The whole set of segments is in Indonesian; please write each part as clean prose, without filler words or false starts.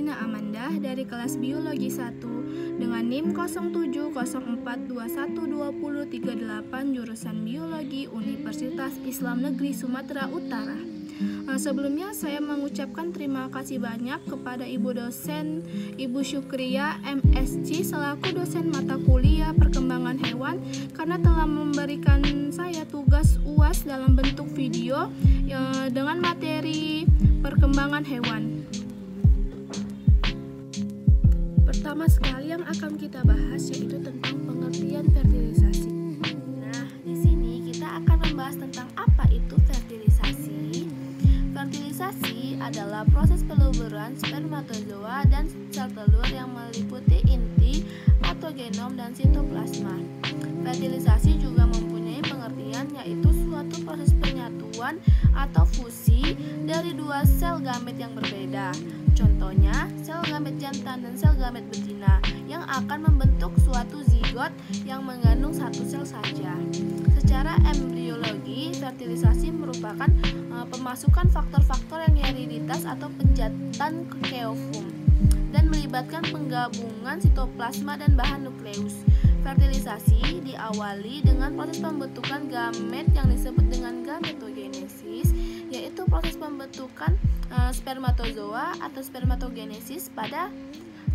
Dina Amanda dari kelas Biologi 1 dengan NIM 0704212038 jurusan Biologi Universitas Islam Negeri Sumatera Utara. Sebelumnya saya mengucapkan terima kasih banyak kepada Ibu dosen Ibu Syukria MSc selaku dosen mata kuliah perkembangan hewan karena telah memberikan saya tugas UAS dalam bentuk video dengan materi perkembangan hewan. Pertama sekali yang akan kita bahas yaitu tentang pengertian fertilisasi. Nah, di sini kita akan membahas tentang apa itu fertilisasi. Fertilisasi adalah proses peluburan spermatozoa dan sel telur yang meliputi inti atau genom dan sitoplasma. Fertilisasi juga mempunyai pengertian yaitu suatu proses penyatuan atau fusi dari dua sel gamet yang berbeda. Contohnya, sel gamet jantan dan sel gamet betina yang akan membentuk suatu zigot yang mengandung satu sel saja. Secara embriologi, fertilisasi merupakan pemasukan faktor-faktor yang heriditas atau penjatan ke keofum dan melibatkan penggabungan sitoplasma dan bahan nukleus. Fertilisasi diawali dengan proses pembentukan gamet yang disebut dengan gametogenesis, yaitu proses pembentukan spermatozoa atau spermatogenesis pada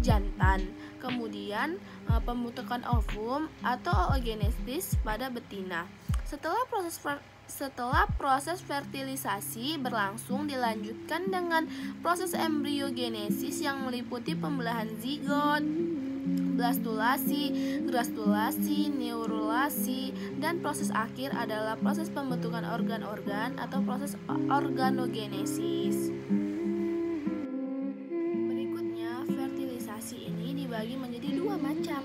jantan. Kemudian pembentukan ovum atau oogenesis pada betina. Setelah proses fertilisasi berlangsung dilanjutkan dengan proses embriogenesis yang meliputi pembelahan zigot, blastulasi, grastulasi, neurulasi, dan proses akhir adalah proses pembentukan organ-organ atau proses organogenesis. Berikutnya, fertilisasi ini dibagi menjadi dua macam.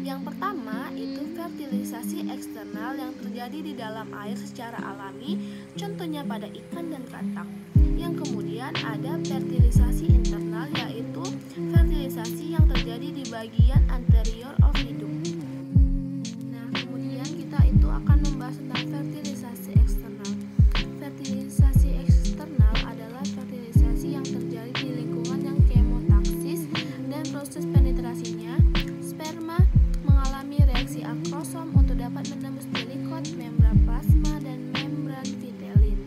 Yang pertama itu fertilisasi eksternal yang terjadi di dalam air secara alami, contohnya pada ikan dan katak. Yang kemudian ada fertilisasi internal, yaitu fertilisasi yang terjadi di bagian anterior of hidung. Nah, kemudian kita itu akan membahas tentang fertilisasi eksternal. Fertilisasi eksternal adalah fertilisasi yang terjadi di lingkungan yang kemotaksis dan proses penetrasinya. Sperma mengalami reaksi akrosom untuk dapat menembus silikon, membran plasma, dan membran vitelin.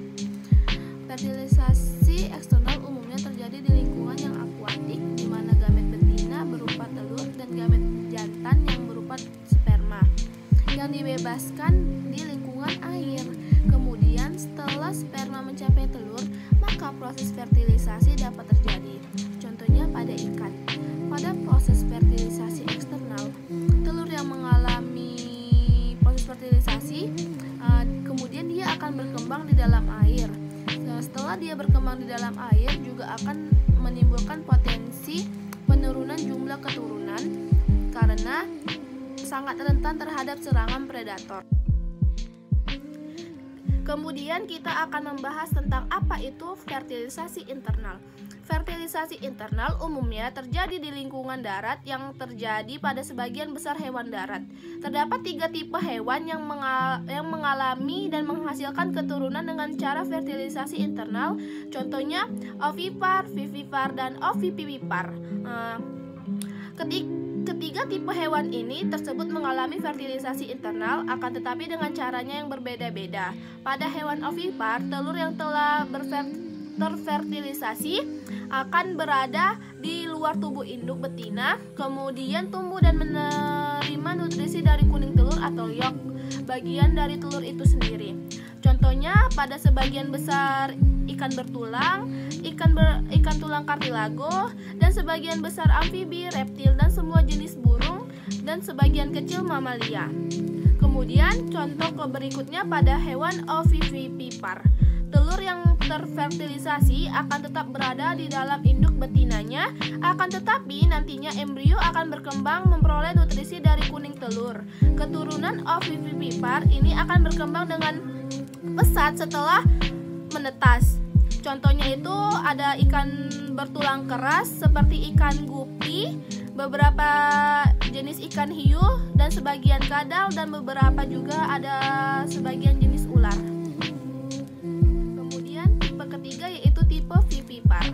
Fertilisasi eksternal umumnya terjadi di lingkungan yang akuatik, di mana gamet betina berupa telur dan gamet jantan yang berupa sperma yang dibebaskan di lingkungan air. Kemudian setelah sperma mencapai telur, maka proses fertilisasi dapat terjadi. Contohnya pada ikan. Pada proses fertilisasi eksternal, telur yang mengalami proses fertilisasi kemudian dia akan berkembang di dalam air. Setelah dia berkembang di dalam air juga akan menimbulkan potensi penurunan jumlah keturunan karena sangat rentan terhadap serangan predator. Kemudian kita akan membahas tentang apa itu fertilisasi internal. Fertilisasi internal umumnya terjadi di lingkungan darat yang terjadi pada sebagian besar hewan darat. Terdapat 3 tipe hewan yang mengalami dan menghasilkan keturunan dengan cara fertilisasi internal. Contohnya ovipar, vivipar, dan ovipivipar. Ketiga tipe hewan ini tersebut mengalami fertilisasi internal, akan tetapi dengan caranya yang berbeda-beda. Pada hewan ovipar, telur yang telah terfertilisasi akan berada di luar tubuh induk betina, kemudian tumbuh dan menerima nutrisi dari kuning telur atau yolk, bagian dari telur itu sendiri. Contohnya pada sebagian besar ikan bertulang, ikan tulang kartilago, dan sebagian besar amfibi, reptil, dan semua jenis burung, dan sebagian kecil mamalia. Kemudian contoh berikutnya pada hewan ovivipar. Telur yang terfertilisasi akan tetap berada di dalam induk betinanya, akan tetapi nantinya embrio akan berkembang memperoleh nutrisi dari kuning telur. Keturunan ovivipar ini akan berkembang dengan pesat setelah menetas. Contohnya itu ada ikan bertulang keras seperti ikan gupi, beberapa jenis ikan hiu, dan sebagian kadal, dan beberapa juga ada sebagian jenis ular. Kemudian tipe ketiga yaitu tipe vivipar.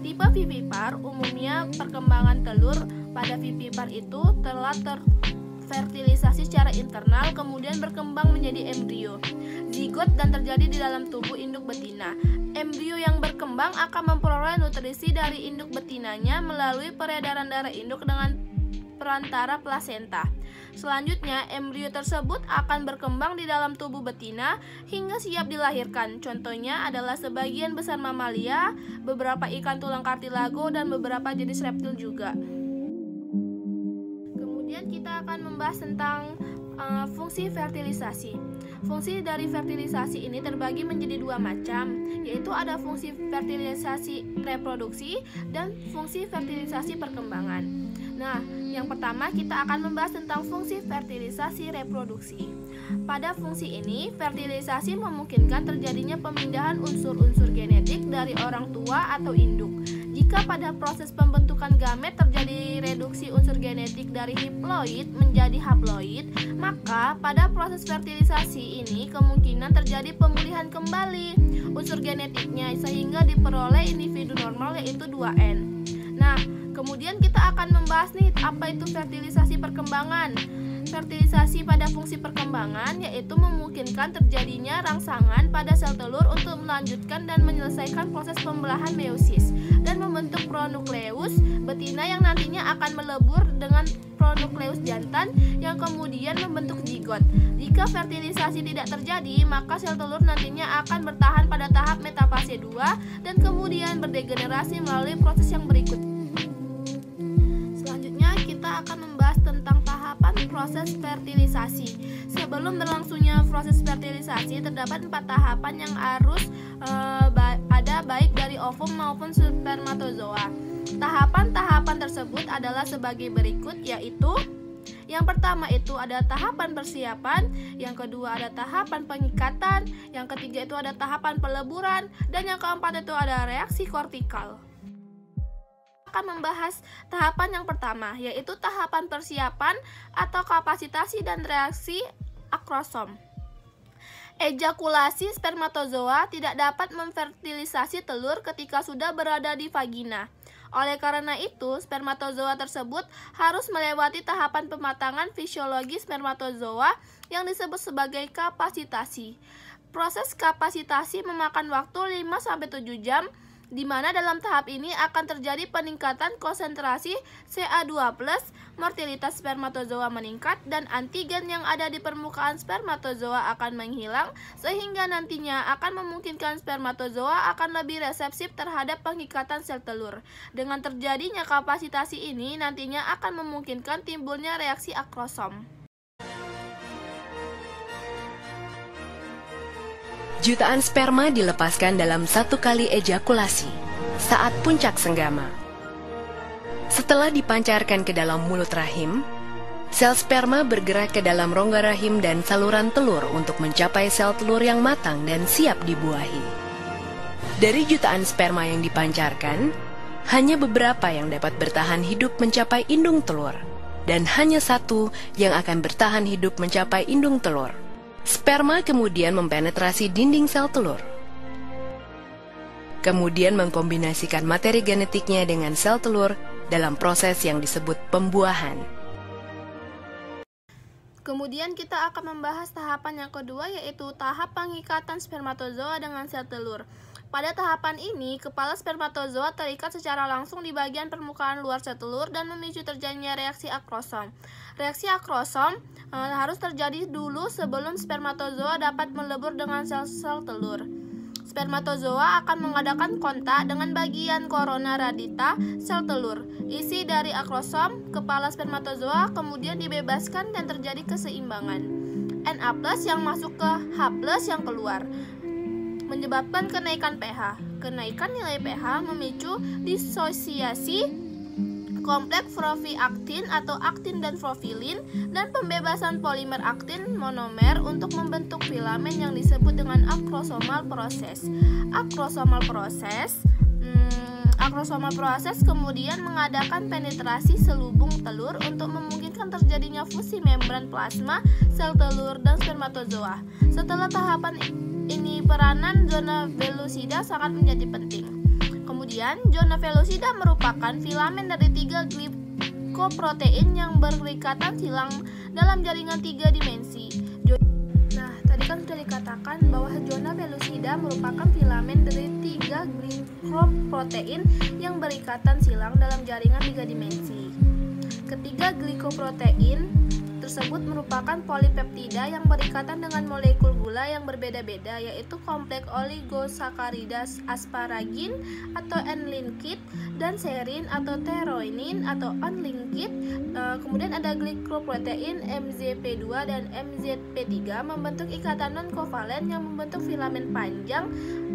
Tipe vivipar, umumnya perkembangan telur pada vivipar itu telah terfertilisasi secara internal, kemudian berkembang menjadi embrio, zigot, dan terjadi di dalam tubuh induk betina. Embrio yang berkembang akan memperoleh nutrisi dari induk betinanya melalui peredaran darah induk dengan perantara plasenta. Selanjutnya, embrio tersebut akan berkembang di dalam tubuh betina hingga siap dilahirkan. Contohnya adalah sebagian besar mamalia, beberapa ikan tulang kartilago, dan beberapa jenis reptil juga. Kemudian kita akan membahas tentang fungsi fertilisasi. Fungsi dari fertilisasi ini terbagi menjadi dua macam, yaitu ada fungsi fertilisasi reproduksi dan fungsi fertilisasi perkembangan. Nah, yang pertama kita akan membahas tentang fungsi fertilisasi reproduksi. Pada fungsi ini, fertilisasi memungkinkan terjadinya pemindahan unsur-unsur genetik dari orang tua atau induk. Jika pada proses pembentukan gamet terjadi reduksi unsur genetik dari haploid menjadi haploid, maka pada proses fertilisasi ini kemungkinan terjadi pemulihan kembali unsur genetiknya sehingga diperoleh individu normal, yaitu 2N. Nah, kemudian kita akan membahas nih apa itu fertilisasi perkembangan. Fertilisasi pada fungsi perkembangan yaitu memungkinkan terjadinya rangsangan pada sel telur untuk melanjutkan dan menyelesaikan proses pembelahan meiosis dan membentuk pronukleus betina yang nantinya akan melebur dengan pronukleus jantan yang kemudian membentuk zigot. Jika fertilisasi tidak terjadi, maka sel telur nantinya akan bertahan pada tahap metafase 2 dan kemudian berdegenerasi melalui proses yang berikut. Selanjutnya kita akan membahas tentang tahapan proses fertilisasi. Sebelum berlangsungnya proses fertilisasi, terdapat 4 tahapan yang harus ada baik dari ovum maupun spermatozoa. Tahapan-tahapan tersebut adalah sebagai berikut, yaitu yang pertama itu ada tahapan persiapan, yang kedua ada tahapan pengikatan, yang ketiga itu ada tahapan peleburan, dan yang keempat itu ada reaksi kortikal. Akan membahas tahapan yang pertama, yaitu tahapan persiapan atau kapasitasi dan reaksi akrosom. Ejakulasi spermatozoa tidak dapat memfertilisasi telur ketika sudah berada di vagina. Oleh karena itu, spermatozoa tersebut harus melewati tahapan pematangan fisiologi spermatozoa yang disebut sebagai kapasitasi. Proses kapasitasi memakan waktu 5-7 jam, di mana dalam tahap ini akan terjadi peningkatan konsentrasi Ca2+, mortalitas spermatozoa meningkat, dan antigen yang ada di permukaan spermatozoa akan menghilang, sehingga nantinya akan memungkinkan spermatozoa akan lebih reseptif terhadap pengikatan sel telur. Dengan terjadinya kapasitasi ini, nantinya akan memungkinkan timbulnya reaksi akrosom. Jutaan sperma dilepaskan dalam 1 kali ejakulasi saat puncak senggama. Setelah dipancarkan ke dalam mulut rahim, sel sperma bergerak ke dalam rongga rahim dan saluran telur untuk mencapai sel telur yang matang dan siap dibuahi. Dari jutaan sperma yang dipancarkan, hanya beberapa yang dapat bertahan hidup mencapai indung telur, dan hanya 1 yang akan bertahan hidup mencapai indung telur. Sperma kemudian mempenetrasi dinding sel telur, kemudian mengkombinasikan materi genetiknya dengan sel telur dalam proses yang disebut pembuahan. Kemudian kita akan membahas tahapan yang kedua, yaitu tahap pengikatan spermatozoa dengan sel telur. Pada tahapan ini, kepala spermatozoa terikat secara langsung di bagian permukaan luar sel telur dan memicu terjadinya reaksi akrosom. Reaksi akrosom harus terjadi dulu sebelum spermatozoa dapat melebur dengan sel-sel telur. Spermatozoa akan mengadakan kontak dengan bagian korona radita sel telur. Isi dari akrosom kepala spermatozoa kemudian dibebaskan dan terjadi keseimbangan. Na+ yang masuk ke H+ yang keluar, menyebabkan kenaikan pH. Kenaikan nilai pH memicu disosiasi kompleks profiaktin atau aktin dan profilin dan pembebasan polimer aktin monomer untuk membentuk filamen yang disebut dengan akrosomal proses. Akrosomal proses kemudian mengadakan penetrasi selubung telur untuk memungkinkan terjadinya fusi membran plasma sel telur dan spermatozoa. Setelah tahapan ini, peranan zona velocida sangat menjadi penting. Kemudian Kemudian, zona pellucida merupakan filamen dari 3 glikoprotein yang berikatan silang dalam jaringan 3 dimensi. Nah, tadi kan sudah dikatakan bahwa zona pellucida merupakan filamen dari 3 glikoprotein yang berikatan silang dalam jaringan 3 dimensi. Ketiga glikoprotein tersebut merupakan polipeptida yang berikatan dengan molekul gula yang berbeda-beda, yaitu kompleks oligosakarida asparagin atau N-linked dan serin atau threonine atau on-linked. Kemudian ada glikoprotein MZP2 dan MZP3 membentuk ikatan non-kovalen yang membentuk filamen panjang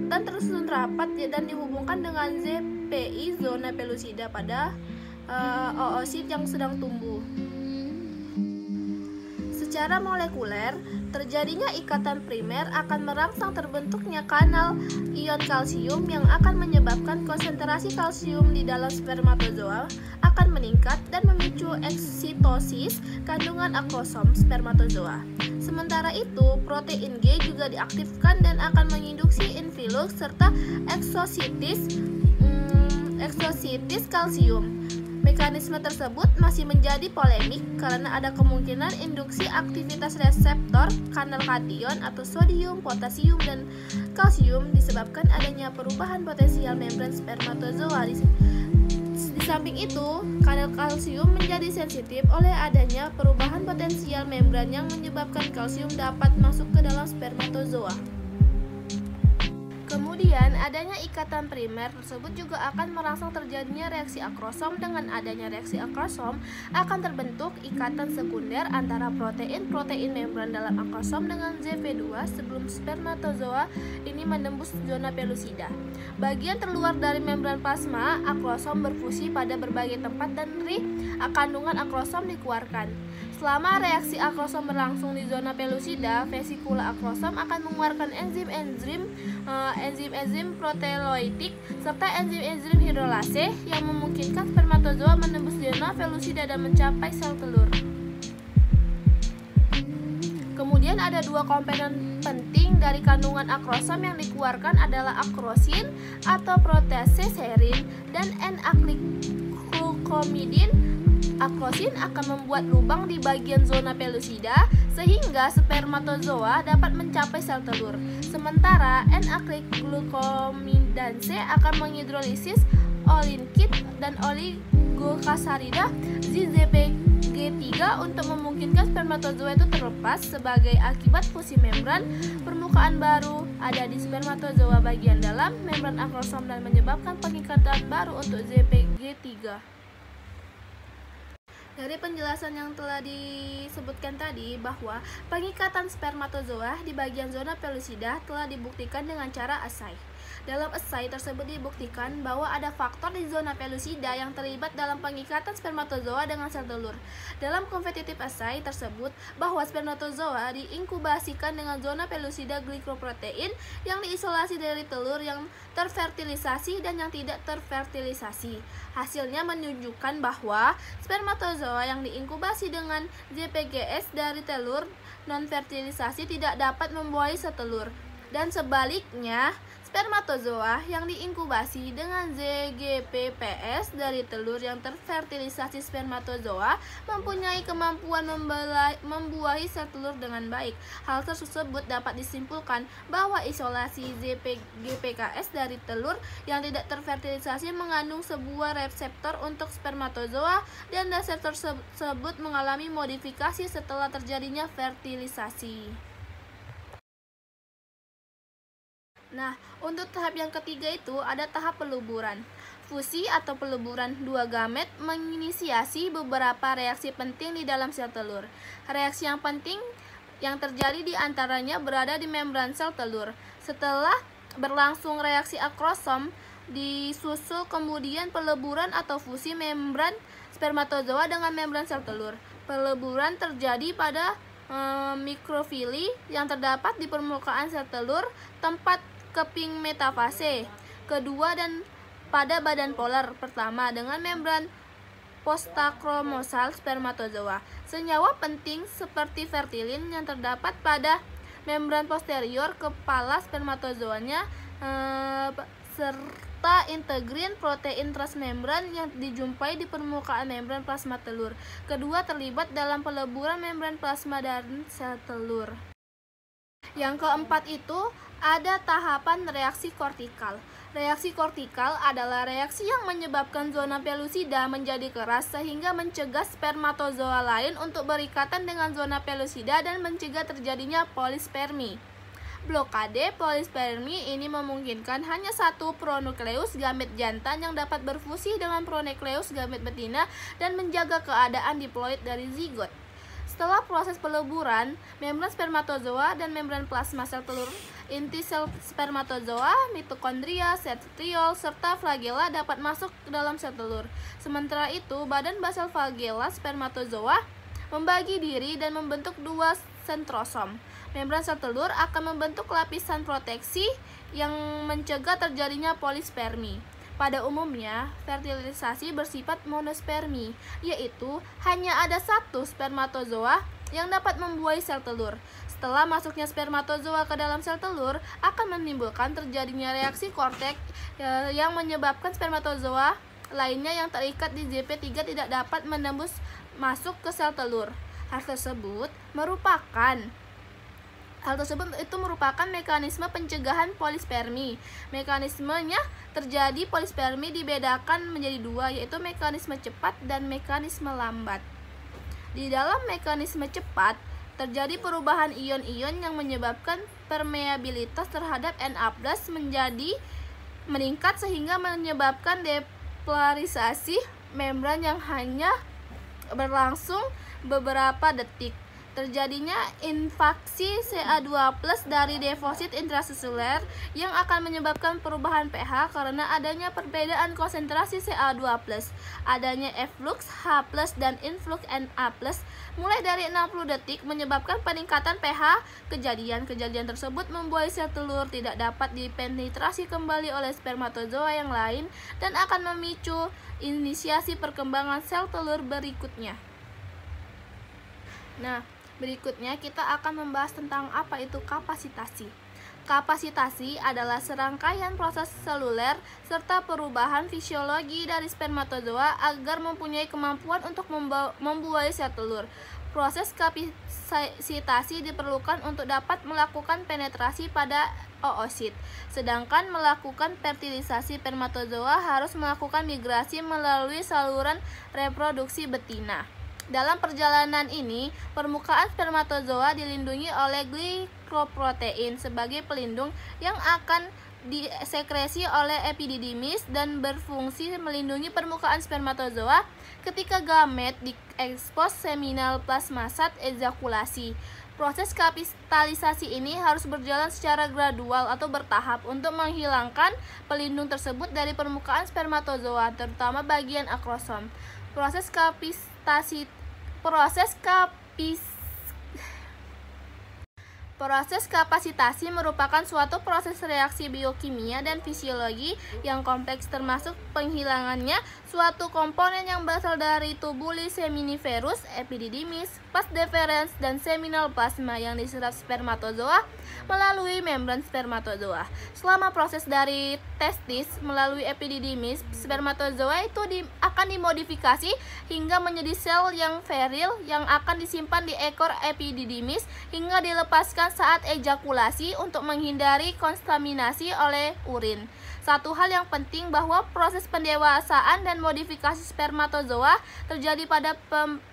dan tersusun rapat dan dihubungkan dengan ZPI zona pellucida pada oosit yang sedang tumbuh. Secara molekuler, terjadinya ikatan primer akan merangsang terbentuknya kanal ion kalsium yang akan menyebabkan konsentrasi kalsium di dalam spermatozoa akan meningkat dan memicu eksitosis kandungan akrosom spermatozoa. Sementara itu, protein G juga diaktifkan dan akan menginduksi influx serta eksositis kalsium. Mekanisme tersebut masih menjadi polemik karena ada kemungkinan induksi aktivitas reseptor kanal kation atau sodium, potasium, dan kalsium disebabkan adanya perubahan potensial membran spermatozoa. Di samping itu, kanal kalsium menjadi sensitif oleh adanya perubahan potensial membran yang menyebabkan kalsium dapat masuk ke dalam spermatozoa. Kemudian, adanya ikatan primer tersebut juga akan merangsang terjadinya reaksi akrosom. Dengan adanya reaksi akrosom, akan terbentuk ikatan sekunder antara protein membran dalam akrosom dengan ZP2 sebelum spermatozoa ini menembus zona pellucida. Bagian terluar dari membran plasma akrosom berfusi pada berbagai tempat dan dari kandungan akrosom dikeluarkan. Selama reaksi akrosom berlangsung di zona pellucida, vesikula akrosom akan mengeluarkan enzim proteolytik serta enzim hidrolase yang memungkinkan spermatozoa menembus zona pellucida dan mencapai sel telur. Kemudian ada dua komponen penting dari kandungan akrosom yang dikeluarkan adalah akrosin atau protase serin dan N-akrilglukomidin. Akrosin akan membuat lubang di bagian zona pellucida sehingga spermatozoa dapat mencapai sel telur. Sementara N-akrilglukomidanse akan menghidrolisis olinkit dan oligosacharida ZPG3 untuk memungkinkan spermatozoa itu terlepas. Sebagai akibat fusi membran, permukaan baru ada di spermatozoa bagian dalam membran akrosom dan menyebabkan pengikatan baru untuk ZPG3. Dari penjelasan yang telah disebutkan tadi bahwa pengikatan spermatozoa di bagian zona pellucida telah dibuktikan dengan cara assay. Dalam assay tersebut dibuktikan bahwa ada faktor di zona pellucida yang terlibat dalam pengikatan spermatozoa dengan sel telur. Dalam competitive assay tersebut bahwa spermatozoa diinkubasikan dengan zona pellucida glikoprotein yang diisolasi dari telur yang terfertilisasi dan yang tidak terfertilisasi. Hasilnya menunjukkan bahwa spermatozoa yang diinkubasi dengan ZPGS dari telur non-fertilisasi tidak dapat membuahi setelur, dan sebaliknya spermatozoa yang diinkubasi dengan ZGPPS dari telur yang terfertilisasi spermatozoa mempunyai kemampuan membuahi sel telur dengan baik. Hal tersebut dapat disimpulkan bahwa isolasi ZGPKS dari telur yang tidak terfertilisasi mengandung sebuah reseptor untuk spermatozoa dan reseptor tersebut mengalami modifikasi setelah terjadinya fertilisasi. Nah, untuk tahap yang ketiga itu ada tahap peluburan. Fusi atau peluburan dua gamet menginisiasi beberapa reaksi penting di dalam sel telur. Reaksi yang penting yang terjadi di antaranya berada di membran sel telur. Setelah berlangsung reaksi akrosom, disusul kemudian peleburan atau fusi membran spermatozoa dengan membran sel telur. Peleburan terjadi pada mikrofili yang terdapat di permukaan sel telur, tempat keping metafase kedua dan pada badan polar pertama dengan membran postakromosal spermatozoa. Senyawa penting seperti fertilin yang terdapat pada membran posterior kepala spermatozoanya serta serta integrin protein transmembran yang dijumpai di permukaan membran plasma telur. Kedua terlibat dalam peleburan membran plasma dan sel telur. Yang keempat itu ada tahapan reaksi kortikal. Reaksi kortikal adalah reaksi yang menyebabkan zona pelusida menjadi keras sehingga mencegah spermatozoa lain untuk berikatan dengan zona pelusida dan mencegah terjadinya polispermi. Blokade polispermi ini memungkinkan hanya satu pronukleus gamet jantan yang dapat berfusi dengan pronukleus gamet betina dan menjaga keadaan diploid dari zigot. Setelah proses peleburan, membran spermatozoa dan membran plasma sel telur, inti sel spermatozoa, mitokondria, centriole, serta flagella dapat masuk ke dalam sel telur. Sementara itu, badan basal flagella spermatozoa membagi diri dan membentuk dua sentrosom. Membran sel telur akan membentuk lapisan proteksi yang mencegah terjadinya polispermi. Pada umumnya, fertilisasi bersifat monospermi, yaitu hanya ada satu spermatozoa yang dapat membuahi sel telur. Setelah masuknya spermatozoa ke dalam sel telur, akan menimbulkan terjadinya reaksi kortek yang menyebabkan spermatozoa lainnya yang terikat di ZP3 tidak dapat menembus masuk ke sel telur. Hal tersebut merupakan mekanisme pencegahan polispermi. Mekanismenya terjadi polispermi dibedakan menjadi dua, yaitu mekanisme cepat dan mekanisme lambat. Di dalam mekanisme cepat, terjadi perubahan ion-ion yang menyebabkan permeabilitas terhadap Na+ menjadi meningkat sehingga menyebabkan depolarisasi membran yang hanya berlangsung beberapa detik. Terjadinya infaksi Ca2+ dari deposit intraseluler yang akan menyebabkan perubahan pH karena adanya perbedaan konsentrasi Ca2+, adanya efflux H+ dan influx Na+, mulai dari 60 detik menyebabkan peningkatan pH. Kejadian-kejadian tersebut membuat sel telur tidak dapat dipenetrasi kembali oleh spermatozoa yang lain dan akan memicu inisiasi perkembangan sel telur berikutnya. Nah, berikutnya kita akan membahas tentang apa itu kapasitasi. Kapasitasi adalah serangkaian proses seluler serta perubahan fisiologi dari spermatozoa agar mempunyai kemampuan untuk membuahi sel telur. Proses kapasitasi diperlukan untuk dapat melakukan penetrasi pada oosit, sedangkan melakukan fertilisasi spermatozoa harus melakukan migrasi melalui saluran reproduksi betina. Dalam perjalanan ini, permukaan spermatozoa dilindungi oleh glikoprotein sebagai pelindung yang akan disekresi oleh epididymis dan berfungsi melindungi permukaan spermatozoa ketika gamet diekspos seminal plasma saat ejakulasi. Proses kapitalisasi ini harus berjalan secara gradual atau bertahap untuk menghilangkan pelindung tersebut dari permukaan spermatozoa, terutama bagian akrosom. Proses kapasitasi merupakan suatu proses reaksi biokimia dan fisiologi yang kompleks, termasuk penghilangannya suatu komponen yang berasal dari tubulis seminiferus, epididymis, vas deferens, dan seminal plasma yang diserap spermatozoa melalui membran spermatozoa. Selama proses dari testis melalui epididymis, spermatozoa itu akan dimodifikasi hingga menjadi sel yang steril yang akan disimpan di ekor epididymis hingga dilepaskan saat ejakulasi untuk menghindari kontaminasi oleh urin. Satu hal yang penting bahwa proses pendewasaan dan modifikasi spermatozoa terjadi pada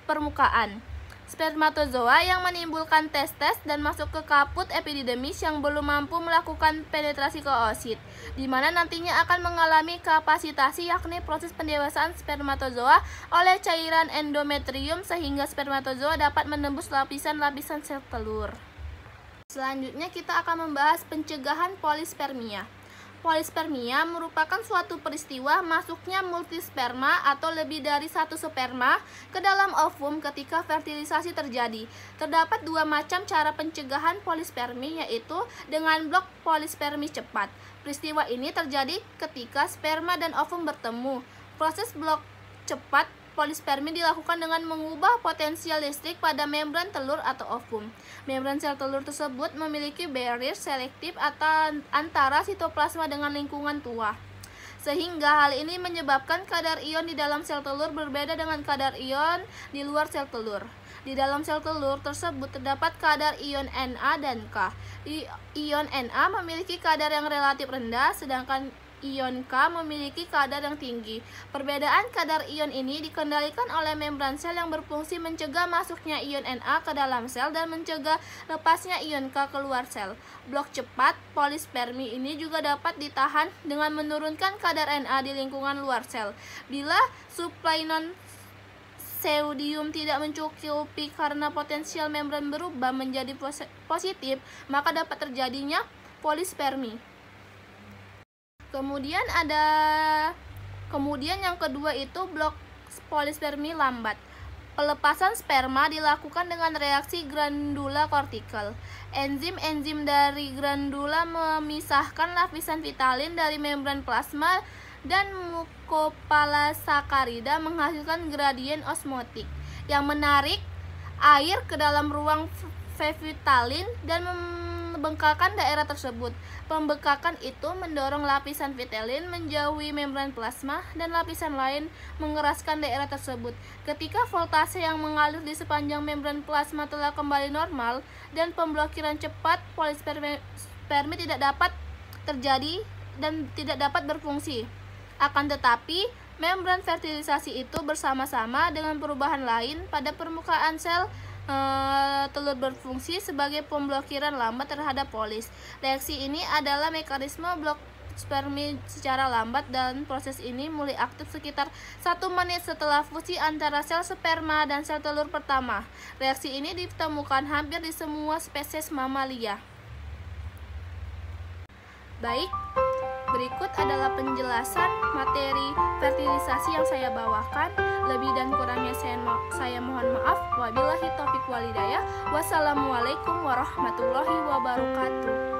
permukaan. Spermatozoa yang menimbulkan testes dan masuk ke kaput epididymis yang belum mampu melakukan penetrasi ke oosit, di mana nantinya akan mengalami kapasitasi, yakni proses pendewasaan spermatozoa oleh cairan endometrium sehingga spermatozoa dapat menembus lapisan-lapisan sel telur. Selanjutnya kita akan membahas pencegahan polispermia. Polispermia merupakan suatu peristiwa masuknya multisperma atau lebih dari satu sperma ke dalam ovum ketika fertilisasi terjadi. Terdapat dua macam cara pencegahan polispermi, yaitu dengan blok polispermi cepat. Peristiwa ini terjadi ketika sperma dan ovum bertemu. Proses blok cepat polispermi dilakukan dengan mengubah potensial listrik pada membran telur atau ovum. Membran sel telur tersebut memiliki barrier selektif antara sitoplasma dengan lingkungan tua. sehingga hal ini menyebabkan kadar ion di dalam sel telur berbeda dengan kadar ion di luar sel telur. Di dalam sel telur tersebut terdapat kadar ion Na dan K. Ion Na memiliki kadar yang relatif rendah, sedangkan ion K memiliki kadar yang tinggi. Perbedaan kadar ion ini dikendalikan oleh membran sel yang berfungsi mencegah masuknya ion Na ke dalam sel dan mencegah lepasnya ion K keluar sel. Blok cepat polispermi ini juga dapat ditahan dengan menurunkan kadar Na di lingkungan luar sel. Bila suplai non-sodium tidak mencukupi karena potensial membran berubah menjadi positif, maka dapat terjadinya polispermi. Kemudian yang kedua itu blok polispermi lambat. Pelepasan sperma dilakukan dengan reaksi granula kortikal. Enzim-enzim dari granula memisahkan lapisan vitalin dari membran plasma dan mukopolissakarida menghasilkan gradien osmotik yang menarik air ke dalam ruang vitalin dan membengkakkan daerah tersebut. Pembengkakan itu mendorong lapisan vitalin menjauhi membran plasma dan lapisan lain mengeraskan daerah tersebut. Ketika voltase yang mengalir di sepanjang membran plasma telah kembali normal dan pemblokiran cepat polispermi tidak dapat terjadi dan tidak dapat berfungsi. Akan tetapi, membran fertilisasi itu bersama-sama dengan perubahan lain pada permukaan sel telur berfungsi sebagai pemblokiran lambat terhadap polis. Reaksi ini adalah mekanisme blok spermi secara lambat dan proses ini mulai aktif sekitar 1 menit setelah fusi antara sel sperma dan sel telur pertama. Reaksi ini ditemukan hampir di semua spesies mamalia. Baik, berikut adalah penjelasan materi fertilisasi yang saya bawakan. Lebih dan kurangnya saya mohon maaf. Wabillahi taufiq walhidayah. Wassalamualaikum warahmatullahi wabarakatuh.